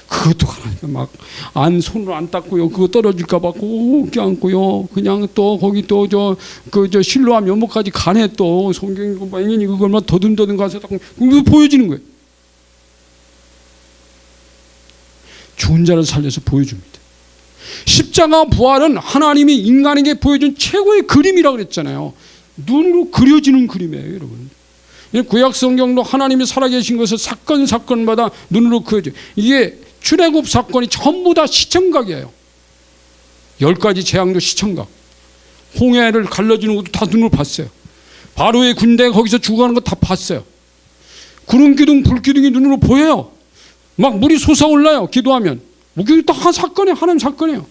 그것도 하나니까 막 안 손으로 안 닦고요. 그거 떨어질까봐 꼭 껴안고요. 그냥 또 거기 또 저 실로암 연못까지 가네 또 성경 공부하니 그걸만 더듬더듬 가서 딱 그거 보여지는 거예요. 죽은 자를 살려서 보여줍니다. 십자가 부활은 하나님이 인간에게 보여준 최고의 그림이라고 그랬잖아요. 눈으로 그려지는 그림이에요, 여러분. 구약 성경도 하나님이 살아계신 것을 사건마다 눈으로 그려져요. 이게 출애굽 사건이 전부 다 시청각이에요. 10가지 재앙도 시청각. 홍해를 갈라지는 것도 다 눈으로 봤어요. 바로의 군대가 거기서 죽어가는 거 다 봤어요. 구름기둥, 불기둥이 눈으로 보여요. 막 물이 솟아올라요, 기도하면. 그게 다 한 사건이에요. 하나님 사건이에요.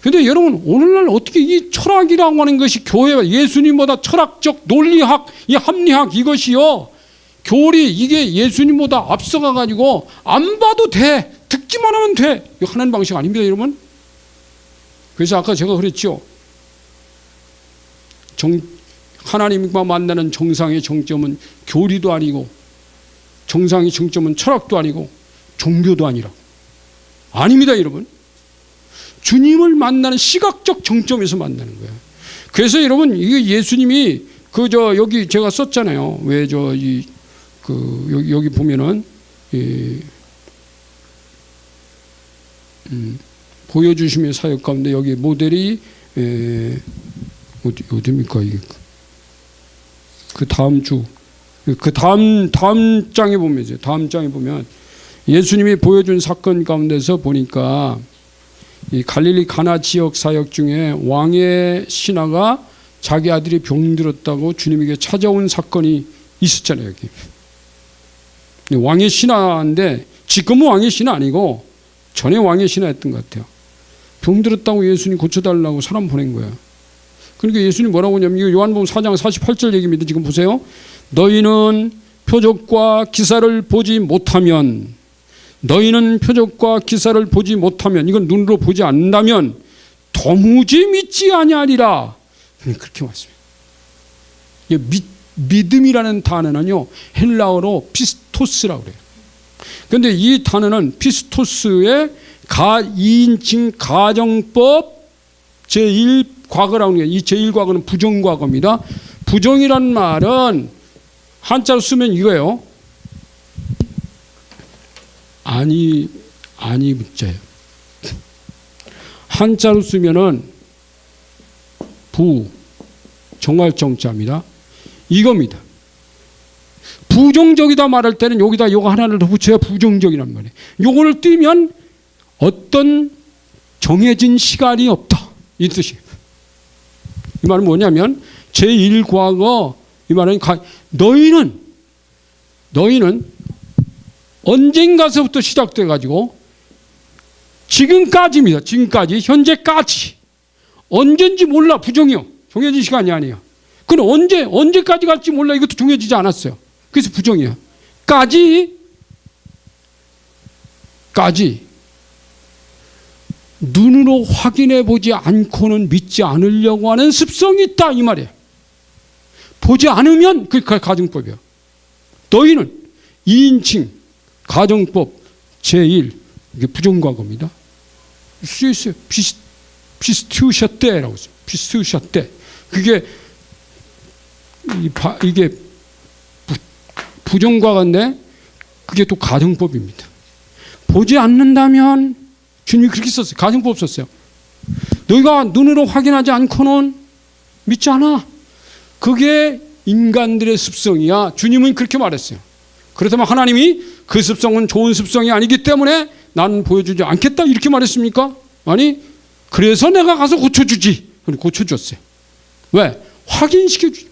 근데 여러분, 오늘날 어떻게 이 철학이라고 하는 것이 교회가 예수님보다 철학적 논리학, 이 합리학 이것이요, 교리 이게 예수님보다 앞서가가지고 안 봐도 돼, 듣기만 하면 돼. 이거 하나님 방식 아닙니다, 여러분. 그래서 아까 제가 그랬죠. 하나님과 만나는 정상의 정점은 교리도 아니고, 정상의 정점은 철학도 아니고 종교도 아니라. 아닙니다, 여러분. 주님을 만나는 시각적 정점에서 만나는 거예요. 그래서 여러분, 이게 예수님이 여기 제가 썼잖아요. 왜 여기 보면은 보여주심의 사역 가운데 여기 모델이 어디입니까 이게? 그 다음 주, 그 다음 장에 보면 이제 다음 장에 보면 예수님이 보여준 사건 가운데서 보니까 이 갈릴리 가나 지역 사역 중에 왕의 신하가 자기 아들이 병들었다고 주님에게 찾아온 사건이 있었잖아요. 여기 왕의 신하인데 지금은 왕의 신하 아니고 전에 왕의 신하였던 것 같아요. 병들었다고 예수님 고쳐달라고 사람 보낸 거야. 그러니까 예수님 뭐라고 하냐면 이거 요한복음 4장 48절 얘기입니다. 지금 보세요. 너희는 표적과 기사를 보지 못하면, 너희는 표적과 기사를 보지 못하면, 이건 눈으로 보지 않는다면 도무지 믿지 아니하리라. 그렇게 말씀해요. 믿음이라는 단어는요, 헬라어로 피스토스라고 그래요. 그런데 이 단어는 피스토스의 2인칭 가정법 제1과거라고 해요. 이 제1과거는 부정과거입니다. 부정이란 말은 한자로 쓰면 이거예요. 아니 문자예요. 한자로 쓰면은 부 정할정자입니다. 이겁니다. 부정적이다 말할 때는 여기다 요거 하나를 더 붙여야 부정적이란 말이에요. 요거를 띄면 어떤 정해진 시간이 없다 이 뜻이에요. 이 말은 뭐냐면 제1과거 이 말은 너희는 언젠가서부터 시작돼 가지고 지금까지입니다. 지금까지 현재까지 언젠지 몰라. 부정이요. 정해진 시간이 아니에요. 그럼 언제까지 갈지 몰라. 이것도 정해지지 않았어요. 그래서 부정이야. 까지 눈으로 확인해 보지 않고는 믿지 않으려고 하는 습성이 있다 이 말이에요. 보지 않으면 그게 가정법이에요. 너희는 2인칭 가정법 제1 이게 부정과거입니다. 쓰여있어요. 비스투샤떼라고 써요. 비스투샤떼. 이게 부정과거인데 그게 또 가정법입니다. 보지 않는다면 주님이 그렇게 썼어요. 가정법 썼어요. 너희가 눈으로 확인하지 않고는 믿지 않아. 그게 인간들의 습성이야. 주님은 그렇게 말했어요. 그렇다면 하나님이 그 습성은 좋은 습성이 아니기 때문에 나는 보여주지 않겠다 이렇게 말했습니까? 아니, 그래서 내가 가서 고쳐주지. 고쳐줬어요. 왜? 확인시켜주죠.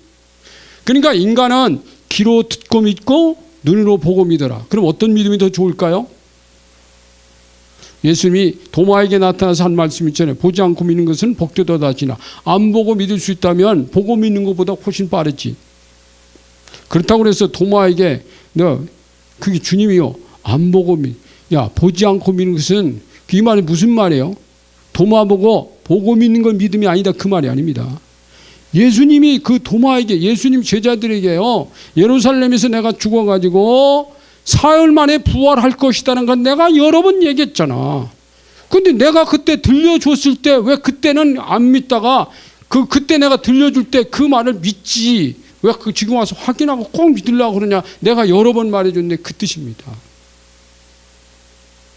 그러니까 인간은 귀로 듣고 믿고 눈으로 보고 믿어라. 그럼 어떤 믿음이 더 좋을까요? 예수님이 도마에게 나타나서 한 말씀 있잖아요. 보지 않고 믿는 것은 복되도다지나 안 보고 믿을 수 있다면 보고 믿는 것보다 훨씬 빠르지. 그렇다고 해서 도마에게 너 그게 주님이요 안 보고 보지 않고 믿는 것은 이 말이 무슨 말이에요? 도마 보고 믿는 건 믿음이 아니다 그 말이 아닙니다. 예수님이 그 도마에게 예수님 제자들에게요 예루살렘에서 내가 죽어가지고 사흘 만에 부활할 것이라는 건 내가 여러 번 얘기했잖아. 근데 내가 그때 들려줬을 때 왜 그때는 안 믿다가 그때 내가 들려줄 때 그 말을 믿지 왜 지금 와서 확인하고 꼭 믿으려고 그러냐. 내가 여러 번 말해줬는데 그 뜻입니다.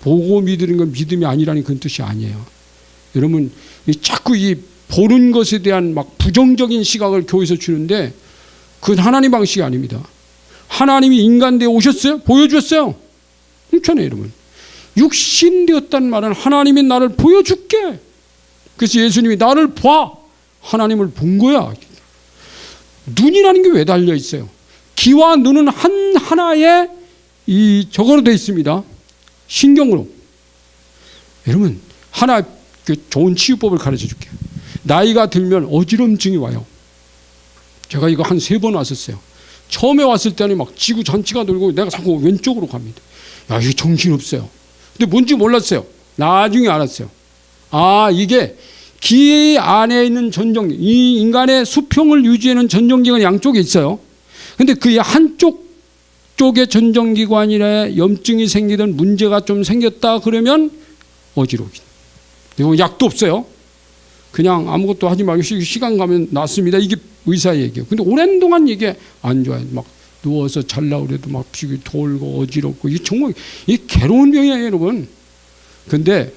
보고 믿는 건 믿음이 아니라는 그런 뜻이 아니에요. 여러분 자꾸 이 보는 것에 대한 막 부정적인 시각을 교회에서 주는데 그건 하나님 방식이 아닙니다. 하나님이 인간되어 오셨어요? 보여주셨어요? 그렇잖아요, 여러분. 육신 되었다는 말은 하나님이 나를 보여줄게. 그래서 예수님이 나를 봐. 하나님을 본 거야. 눈이라는 게 왜 달려 있어요? 귀와 눈은 하나의 저거로 되어 있습니다. 신경으로. 여러분, 하나 좋은 치유법을 가르쳐 줄게요. 나이가 들면 어지럼증이 와요. 제가 이거 한 3번 왔었어요. 처음에 왔을 때는 막 지구 전체가 돌고 내가 자꾸 왼쪽으로 갑니다. 야, 이게 정신없어요. 근데 뭔지 몰랐어요. 나중에 알았어요. 아, 이게 귀 안에 있는 전정기, 이 인간의 수평을 유지하는 전정기가 양쪽에 있어요. 근데 그 쪽의 전정기관이나 염증이 생기든 문제가 좀 생겼다 그러면 어지러워요. 그리고 약도 없어요. 그냥 아무것도 하지 말고 시간 가면 낫습니다. 이게 의사 얘기예요. 근데 오랜 동안 이게 안 좋아요. 막 누워서 잘라고 그래도 막 피가 돌고 어지럽고 이게 정말 이 괴로운 병이에요, 여러분. 근데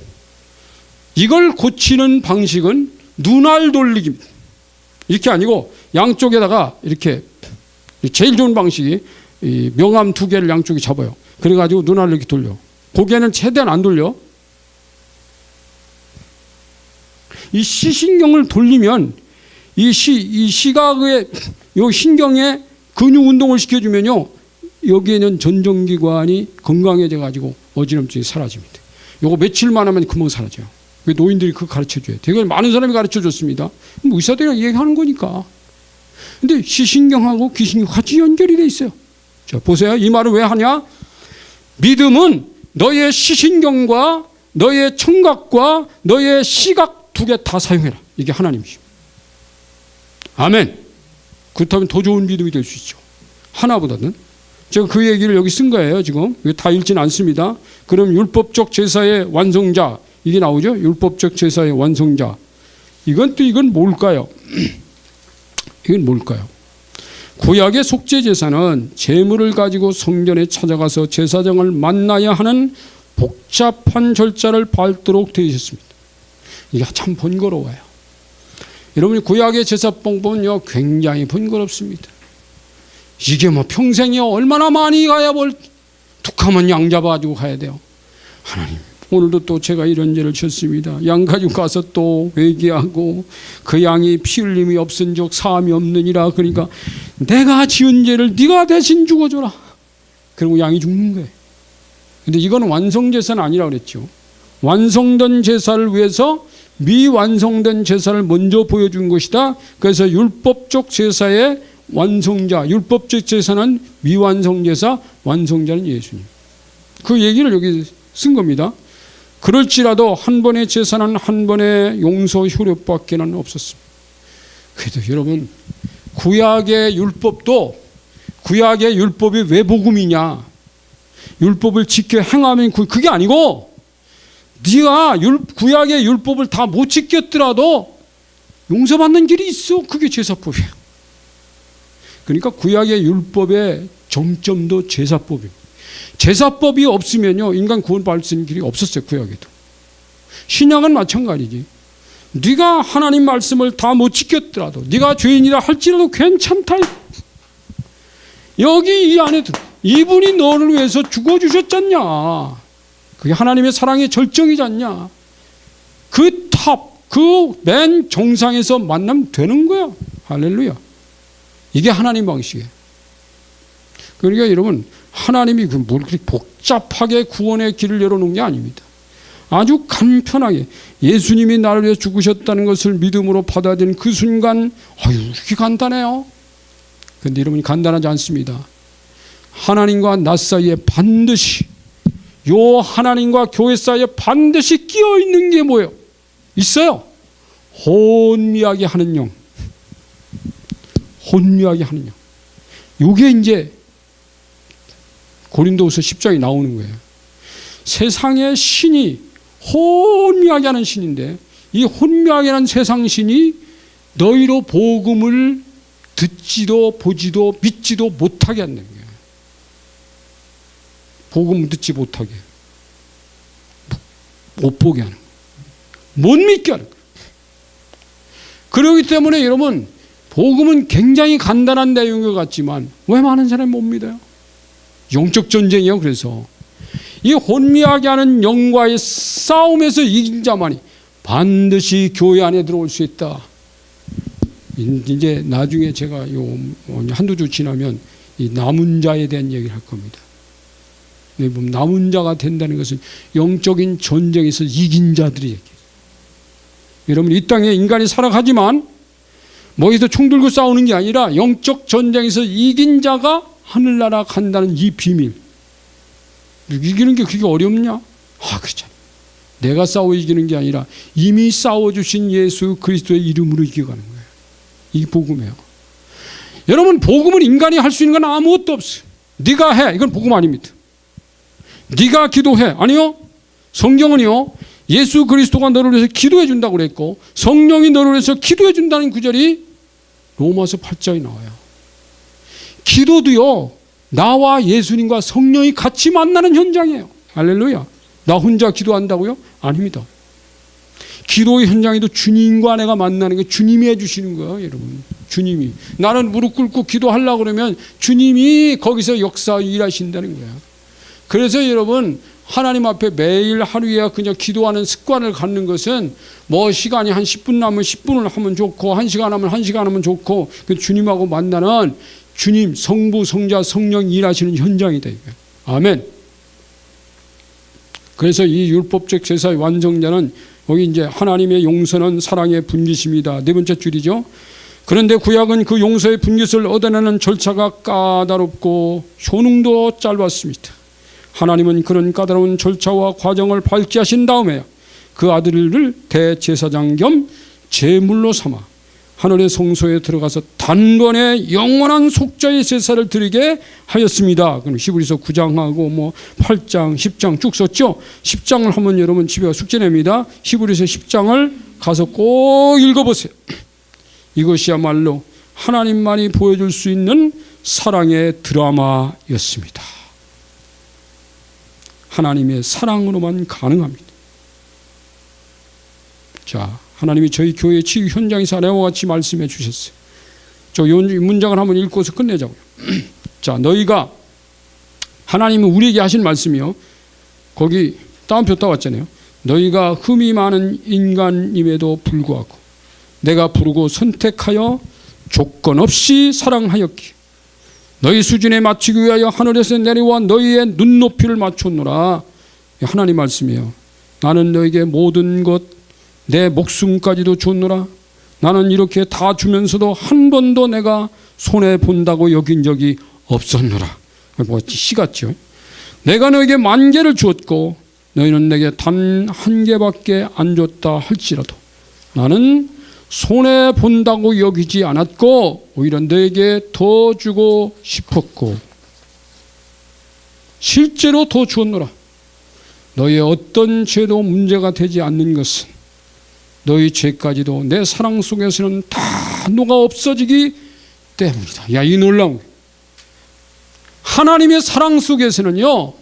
이걸 고치는 방식은 눈알 돌리기입니다. 이렇게 아니고 양쪽에다가 이렇게 제일 좋은 방식이 이 명암 2개를 양쪽에 잡아요. 그래가지고 눈알을 이렇게 돌려. 고개는 최대한 안 돌려. 이 시신경을 돌리면 이 시각의 요 신경에 근육 운동을 시켜주면요 여기에는 전정기관이 건강해져 가지고 어지럼증이 사라집니다. 요거 며칠만 하면 금방 사라져요. 노인들이 그거 가르쳐줘요. 되게 많은 사람이 가르쳐줬습니다. 의사들이 얘기하는 거니까. 근데 시신경하고 귀신경 같이 연결이 돼 있어요. 자, 보세요. 이 말을 왜 하냐? 믿음은 너의 시신경과 너의 청각과 너의 시각 2개 다 사용해라. 이게 하나님이죠. 아멘. 그렇다면 더 좋은 믿음이 될 수 있죠. 하나보다는. 제가 그 얘기를 여기 쓴 거예요. 지금 다 읽지는 않습니다. 그럼 율법적 제사의 완성자 이게 나오죠. 율법적 제사의 완성자. 이건 뭘까요? 이건 뭘까요? 구약의 속죄 제사는 제물을 가지고 성전에 찾아가서 제사장을 만나야 하는 복잡한 절차를 밟도록 되어 있었습니다. 이게 참 번거로워요. 여러분이 구약의 제사법은요 굉장히 번거롭습니다. 이게 뭐 평생이요 얼마나 많이 가야 뭘 툭하면 양 잡아가지고 가야 돼요. 하나님 오늘도 또 제가 이런 죄를 졌습니다. 양 가지고 가서 또 회개하고 그 양이 피 흘림이 없은즉 사함이 없느니라. 그러니까 내가 지은 죄를 네가 대신 죽어줘라. 그리고 양이 죽는 거예요. 근데 이건 완성제사는 아니라 그랬죠. 완성된 제사를 위해서 미완성된 제사를 먼저 보여준 것이다. 그래서 율법적 제사의 완성자, 율법적 제사는 미완성 제사, 완성자는 예수님. 그 얘기를 여기 쓴 겁니다. 그럴지라도 한 번의 제사는 한 번의 용서 효력밖에는 없었습니다. 그래도 여러분 구약의 율법이 왜 복음이냐? 율법을 지켜 행하면 그게 아니고 네가 구약의 율법을 다 못 지켰더라도 용서받는 길이 있어. 그게 제사법이에요. 그러니까 구약의 율법의 정점도 제사법입니다. 제사법이 없으면요 인간 구원받을 수 있는 길이 없었어요. 구약에도. 신약은 마찬가지지. 네가 하나님 말씀을 다 못 지켰더라도 네가 죄인이라 할지라도 괜찮다. 여기 이 안에 이분이 너를 위해서 죽어주셨잖냐. 그게 하나님의 사랑의 절정이잖냐. 그 맨 정상에서 만나면 되는 거야. 할렐루야. 이게 하나님 방식이에요. 그러니까 여러분 하나님이 뭘 그렇게 복잡하게 구원의 길을 열어놓은 게 아닙니다. 아주 간편하게 예수님이 나를 위해 죽으셨다는 것을 믿음으로 받아들인 그 순간 이렇게 간단해요. 그런데 여러분이 간단하지 않습니다. 하나님과 나 사이에 반드시 요 하나님과 교회 사이에 반드시 끼어 있는 게 뭐예요? 있어요. 혼미하게 하는 영. 혼미하게 하는 영. 요게 이제 고린도후서 10장에 나오는 거예요. 세상의 신이 혼미하게 하는 신인데 이 혼미하게 하는 세상 신이 너희로 복음을 듣지도 보지도 믿지도 못하게 한다는 거예요. 복음 듣지 못하게 못 보게 하는 거예요. 못 믿게 하는 거예요. 그렇기 때문에 여러분 복음은 굉장히 간단한 내용인 것 같지만 왜 많은 사람이 못 믿어요? 영적 전쟁이에요. 그래서 이 혼미하게 하는 영과의 싸움에서 이긴 자만이 반드시 교회 안에 들어올 수 있다. 이제 나중에 제가 한두 주 지나면 이 남은 자에 대한 얘기를 할 겁니다. 남은 자가 된다는 것은 영적인 전쟁에서 이긴 자들이 얘기해요. 여러분 이 땅에 인간이 살아가지만 뭐에서 총 들고 싸우는 게 아니라 영적 전쟁에서 이긴 자가 하늘나라 간다는 이 비밀. 이기는 게 그게 어렵냐? 그렇잖아. 내가 싸워 이기는 게 아니라 이미 싸워주신 예수 그리스도의 이름으로 이겨가는 거예요. 이 복음이에요. 여러분 복음은 인간이 할 수 있는 건 아무것도 없어요. 네가 해. 이건 복음 아닙니다. 네가 기도해. 아니요. 성경은요. 예수 그리스도가 너를 위해서 기도해 준다고 그랬고 성령이 너를 위해서 기도해 준다는 구절이 로마서 8장에 나와요. 기도도요. 나와 예수님과 성령이 같이 만나는 현장이에요. 할렐루야. 나 혼자 기도한다고요? 아닙니다. 기도의 현장에도 주님과 내가 만나는 게 주님이 해주시는 거예요. 여러분. 주님이. 나는 무릎 꿇고 기도하려고 그러면 주님이 거기서 역사 일하신다는 거예요. 그래서 여러분 하나님 앞에 매일 하루에 그냥 기도하는 습관을 갖는 것은 뭐 시간이 한 10분 남으면 10분을 하면 좋고 1시간 하면 1시간 하면 좋고 주님하고 만나는 주님 성부 성자 성령 일하시는 현장이다. 이거예요. 아멘. 그래서 이 율법적 제사의 완성자는 여기 이제 하나님의 용서는 사랑의 분깃입니다. 네 번째 줄이죠. 그런데 구약은 그 용서의 분깃을 얻어내는 절차가 까다롭고 효능도 짧았습니다. 하나님은 그런 까다로운 절차와 과정을 밟게 하신 다음에 그 아들을 대제사장 겸 제물로 삼아 하늘의 성소에 들어가서 단번에 영원한 속죄의 제사를 드리게 하였습니다. 그럼 히브리서 9장하고 8장, 10장 쭉 썼죠. 10장을 하면 여러분 집에 숙제냅니다. 히브리서 10장을 가서 꼭 읽어보세요. 이것이야말로 하나님만이 보여줄 수 있는 사랑의 드라마였습니다. 하나님의 사랑으로만 가능합니다. 자, 하나님이 저희 교회 치유 현장에서 아래와 같이 말씀해 주셨어요. 저 문장을 한번 읽고서 끝내자고요. 자, 너희가, 하나님은 우리에게 하신 말씀이요, 거기 따옴표 따왔잖아요. 너희가 흠이 많은 인간임에도 불구하고 내가 부르고 선택하여 조건 없이 사랑하였기에 너희 수준에 맞추기 위하여 하늘에서 내려와 너희의 눈높이를 맞췄노라. 하나님 말씀이에요. 나는 너에게 모든 것, 내 목숨까지도 줬노라. 나는 이렇게 다 주면서도 한 번도 내가 손해본다고 여긴 적이 없었노라. 뭐 시 같죠. 내가 너에게 10,000개를 주었고 너희는 내게 단 1개밖에 안 줬다 할지라도 나는 손해본다고 여기지 않았고 오히려 너에게 더 주고 싶었고 실제로 더 주었노라. 너희의 어떤 죄도 문제가 되지 않는 것은 너희 죄까지도 내 사랑 속에서는 다 녹아 없어지기 때문이다. 야, 이 놀라운, 하나님의 사랑 속에서는요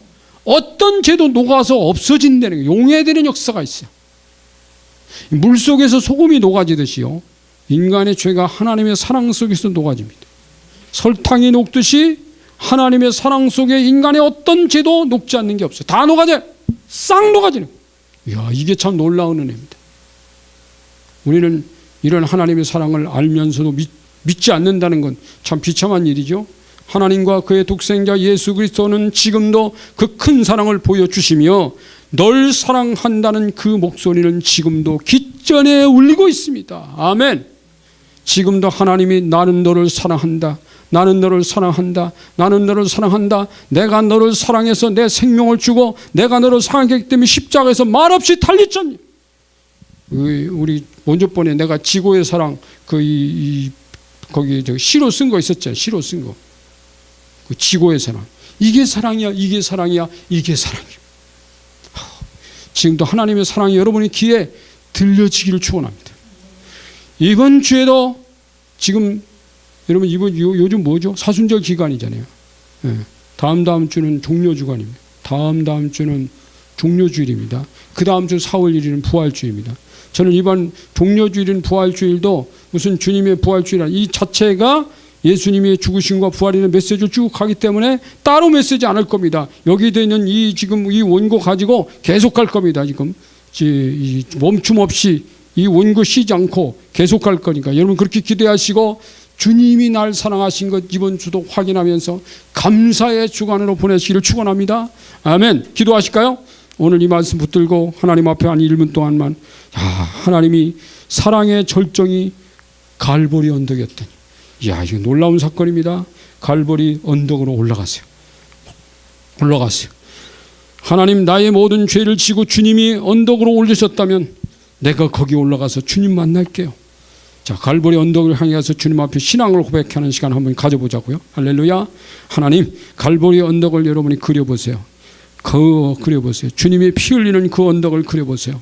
어떤 죄도 녹아서 없어진다는 거예요. 용해되는 역사가 있어요. 물속에서 소금이 녹아지듯이요, 인간의 죄가 하나님의 사랑 속에서 녹아집니다. 설탕이 녹듯이 하나님의 사랑 속에 인간의 어떤 죄도 녹지 않는 게 없어요. 다 녹아져요. 싹 녹아지는 거예요. 이야, 이게 참 놀라운 은혜입니다. 우리는 이런 하나님의 사랑을 알면서도 믿지 않는다는 건 참 비참한 일이죠. 하나님과 그의 독생자 예수 그리스도는 지금도 그 큰 사랑을 보여주시며 널 사랑한다는 그 목소리는 지금도 기전에 울리고 있습니다. 아멘. 지금도 하나님이 나는 너를 사랑한다, 나는 너를 사랑한다, 나는 너를 사랑한다, 내가 너를 사랑해서 내 생명을 주고 내가 너를 사랑했기 때문에 십자가에서 말없이 달렸잖니. 우리 먼저 번에 내가 지고의 사랑 거기 시로 쓴 거 있었잖아요. 시로 쓴 거. 그 지고의 사랑. 이게 사랑이야, 이게 사랑이야, 이게 사랑이야. 지금도 하나님의 사랑이 여러분의 귀에 들려지기를 축원합니다. 이번 주에도 지금 여러분 요즘 뭐죠? 사순절 기간이잖아요. 네. 다음 주는 종료주간입니다. 다음 주는 종료주일입니다. 그 다음 주 4월 1일은 부활주일입니다. 저는 이번 종료주일인 부활주일도 무슨 주님의 부활주일이라 이 자체가 예수님의 죽으심과 부활이라는 메시지를 쭉 가기 때문에 따로 메시지 않을 겁니다. 여기 되어 있는 지금 이 원고 가지고 계속 갈 겁니다. 지금 멈춤 없이 이 원고 쉬지 않고 계속 갈 거니까 여러분 그렇게 기대하시고 주님이 날 사랑하신 것 이번 주도 확인하면서 감사의 주간으로 보내시기를 축원합니다. 아멘. 기도하실까요? 오늘 이 말씀 붙들고 하나님 앞에 한 1분 동안만, 하나님이 사랑의 절정이 갈보리 언덕이었더니, 이야, 이거 놀라운 사건입니다. 갈보리 언덕으로 올라가세요. 하나님, 나의 모든 죄를 지고 주님이 언덕으로 올리셨다면 내가 거기 올라가서 주님 만날게요. 자, 갈보리 언덕을 향해 가서 주님 앞에 신앙을 고백하는 시간 한번 가져보자고요. 할렐루야. 하나님, 갈보리 언덕을 여러분이 그려보세요. 그려보세요. 주님이 피 흘리는 그 언덕을 그려보세요.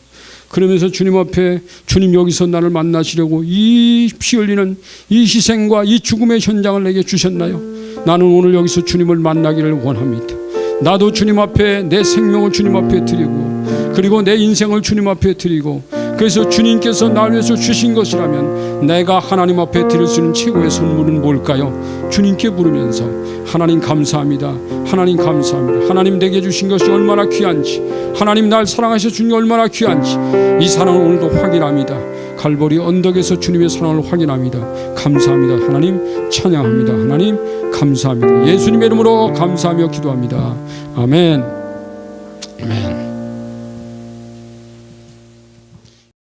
그러면서 주님 앞에, 주님 여기서 나를 만나시려고 이 피 흘리는 이 희생과 이 죽음의 현장을 내게 주셨나요? 나는 오늘 여기서 주님을 만나기를 원합니다. 나도 주님 앞에 내 생명을 주님 앞에 드리고, 그리고 내 인생을 주님 앞에 드리고, 그래서 주님께서 나를 위해서 주신 것이라면 내가 하나님 앞에 드릴 수 있는 최고의 선물은 뭘까요? 주님께 부르면서 하나님 감사합니다. 하나님 감사합니다. 하나님 내게 주신 것이 얼마나 귀한지, 하나님 날 사랑하셔 주신 게 얼마나 귀한지 이 사랑을 오늘도 확인합니다. 갈보리 언덕에서 주님의 사랑을 확인합니다. 감사합니다. 하나님 찬양합니다. 하나님 감사합니다. 예수님의 이름으로 감사하며 기도합니다. 아멘. 아멘.